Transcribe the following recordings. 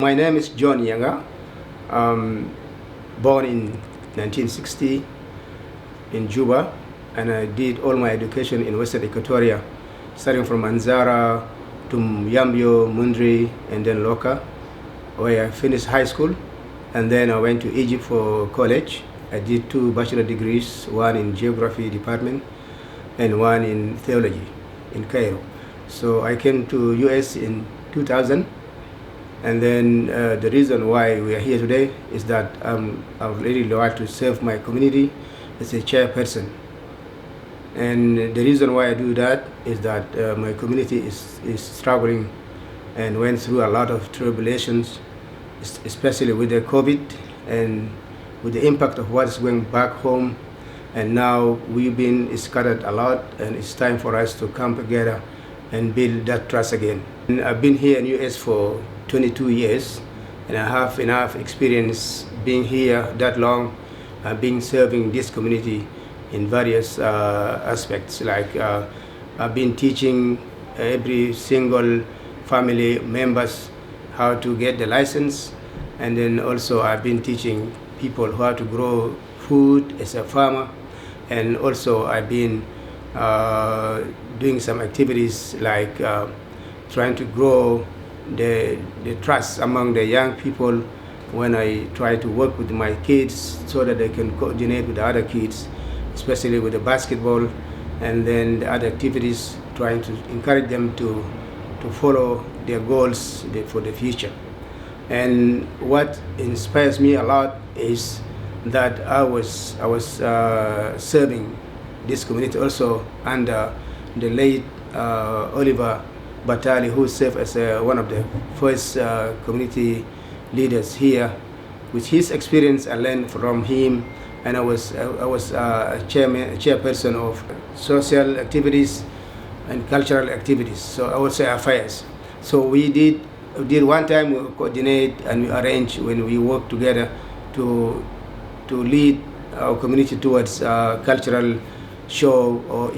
My name is John Yanga. Born in 1960 in Juba, and I did all my education in Western Equatoria, starting from Anzara to Yambio, Mundri, and then Loka, where I finished high school. And then I went to Egypt for college. I did 2 bachelor degrees, one in geography department and one in theology in Cairo. So I came to US in 2000. And then the reason why we are here today is that I really like to serve my community as a chairperson. And the reason why I do that is that my community is struggling and went through a lot of tribulations, especially with the COVID and with the impact of what's going back home. And now we've been scattered a lot, and it's time for us to come together and build that trust again. And I've been here in US for 22 years, and I have enough experience being here that long, being serving this community in various aspects. Like I've been teaching every single family members how to get the license, and then also I've been teaching people how to grow food as a farmer, and also I've been doing some activities like trying to grow the trust among the young people when I try to work with my kids so that they can coordinate with the other kids, especially with the basketball and then the other activities, trying to encourage them to follow their goals for the future. And what inspires me a lot is that I was serving this community also under the late Oliver Batali, who served as one of the first community leaders here. With his experience, I learned from him, and I was a chairperson of social activities and cultural activities. So I would say affairs. So we did one time we coordinate and we arrange when we work together to lead our community towards cultural show or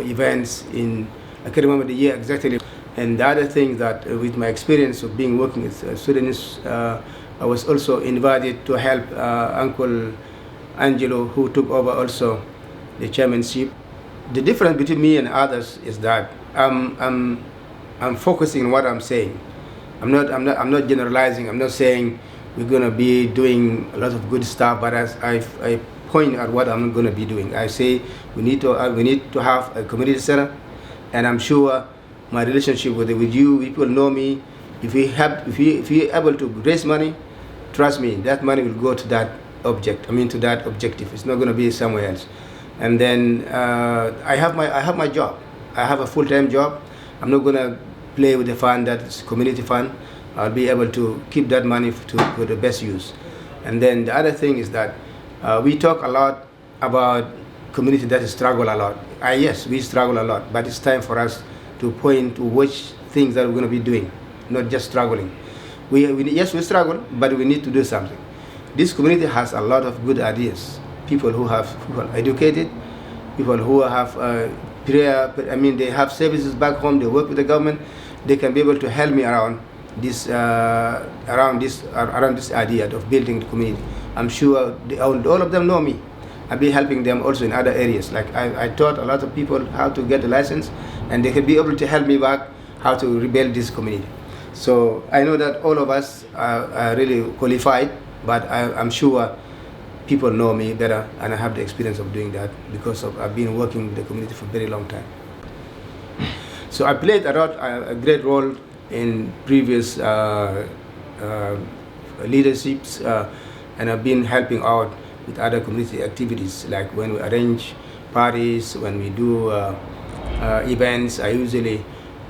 events in, I can't remember the year exactly. And the other thing that with my experience of being working with Sudanese, I was also invited to help Uncle Angelo, who took over also the chairmanship. The difference between me and others is that I'm focusing on what I'm saying. I'm not generalizing. I'm not saying we're going to be doing a lot of good stuff, but as I point at what I'm going to be doing. I say we need to have a community center, and I'm sure my relationship with you people know me. If you're able to raise money, trust me, that money will go to that to that objective. It's not going to be somewhere else. And then I have my job. I have a full-time job. I'm not going to play with the fund that's community fund. I'll be able to keep that money for the best use. And then the other thing is that we talk a lot about community that struggle a lot. Yes, we struggle a lot, but it's time for us to point to which things that we're going to be doing, not just struggling. Yes, we struggle, but we need to do something. This community has a lot of good ideas. People who are educated, people who have they have services back home. They work with the government. They can be able to help me around this idea of building the community. I'm sure all of them know me. I'll be helping them also in other areas. Like I taught a lot of people how to get a license, and they can be able to help me back how to rebuild this community. So I know that all of us are really qualified, but I'm sure people know me better, and I have the experience of doing that because I've been working with the community for a very long time. So I played a great role in previous leaderships, and I've been helping out with other community activities, like when we arrange parties, when we do events. I usually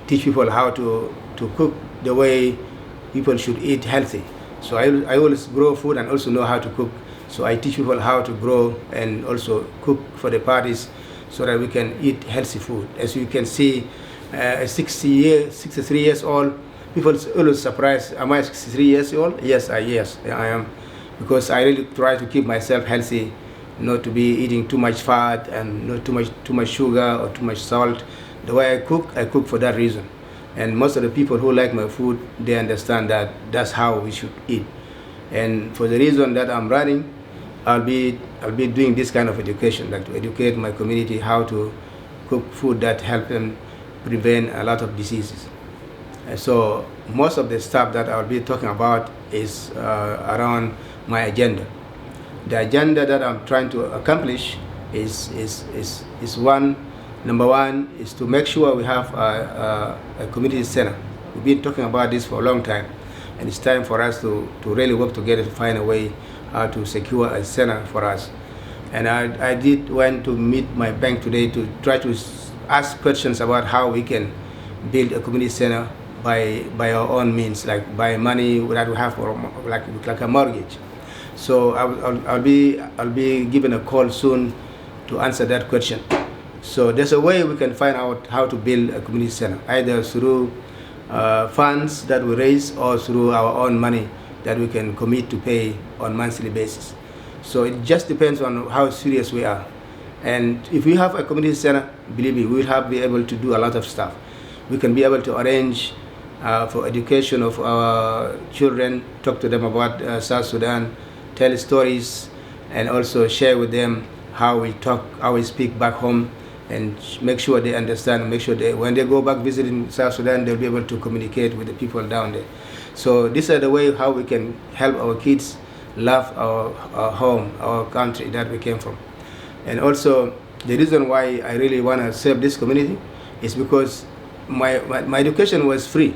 teach people how to cook the way people should eat healthy. So I always grow food and also know how to cook. So I teach people how to grow and also cook for the parties so that we can eat healthy food. As you can see, 63 years old, people always surprised, am I 63 years old? Yes, I am. Because I really try to keep myself healthy, not to be eating too much fat and not too much sugar or too much salt. The way I cook for that reason. And most of the people who like my food, they understand that that's how we should eat. And for the reason that I'm running, I'll be doing this kind of education, like to educate my community how to cook food that help them prevent a lot of diseases. And so most of the stuff that I'll be talking about is around my agenda. The agenda that I'm trying to accomplish is number one is to make sure we have a community center. We've been talking about this for a long time, and it's time for us to really work together to find a way how to secure a center for us. And I did went to meet my bank today to try to ask questions about how we can build a community center by our own means, like by money that we have for like a mortgage. So I'll be given a call soon to answer that question. So there's a way we can find out how to build a community center, either through funds that we raise or through our own money that we can commit to pay on monthly basis. So it just depends on how serious we are. And if we have a community center, believe me, we will be able to do a lot of stuff. We can be able to arrange for education of our children, talk to them about South Sudan, tell stories, and also share with them how we speak back home, and make sure they understand, make sure when they go back visiting South Sudan, they'll be able to communicate with the people down there. So these are the way how we can help our kids love our home, our country that we came from. And also, the reason why I really want to serve this community is because my education was free,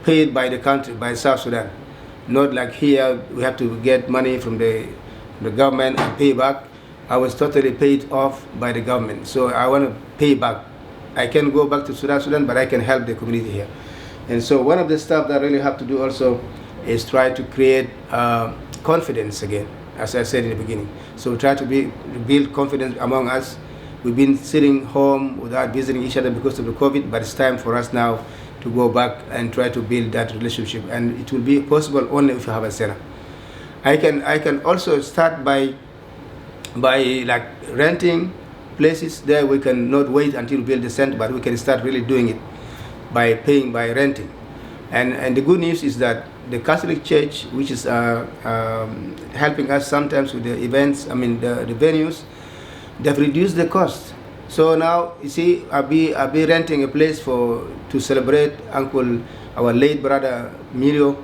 paid by the country, by South Sudan. Not like here, we have to get money from the government and pay back. I was totally paid off by the government. So I want to pay back. I can go back to Sudan, but I can help the community here. And so one of the stuff that I really have to do also is try to create confidence again, as I said in the beginning. So try to build confidence among us. We've been sitting home without visiting each other because of the COVID, but it's time for us now to go back and try to build that relationship. And it will be possible only if you have a center. I can also start by like renting places. There we can not wait until we build the center, but we can start really doing it by renting. And the good news is that the Catholic Church, which is helping us sometimes with the events, the venues, they've reduced the cost. So now, you see, I'll be renting a place to celebrate our late brother Emilio.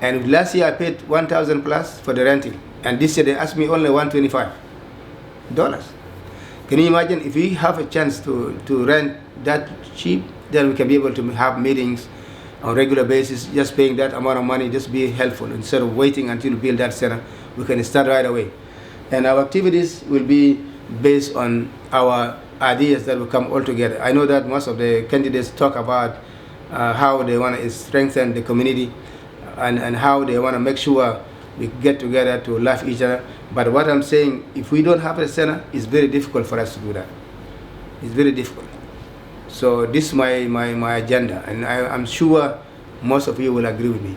And last year I paid $1,000 plus for the renting, and this year they asked me only $125. Can you imagine if we have a chance to rent that cheap? Then we can be able to have meetings on a regular basis. Just paying that amount of money just be helpful. Instead of waiting until we build that center, we can start right away. And our activities will be based on our ideas that will come all together. I know that most of the candidates talk about how they want to strengthen the community and how they want to make sure we get together to love each other. But what I'm saying, if we don't have a center, it's very difficult for us to do that. It's very difficult. So this is my agenda, and I'm sure most of you will agree with me.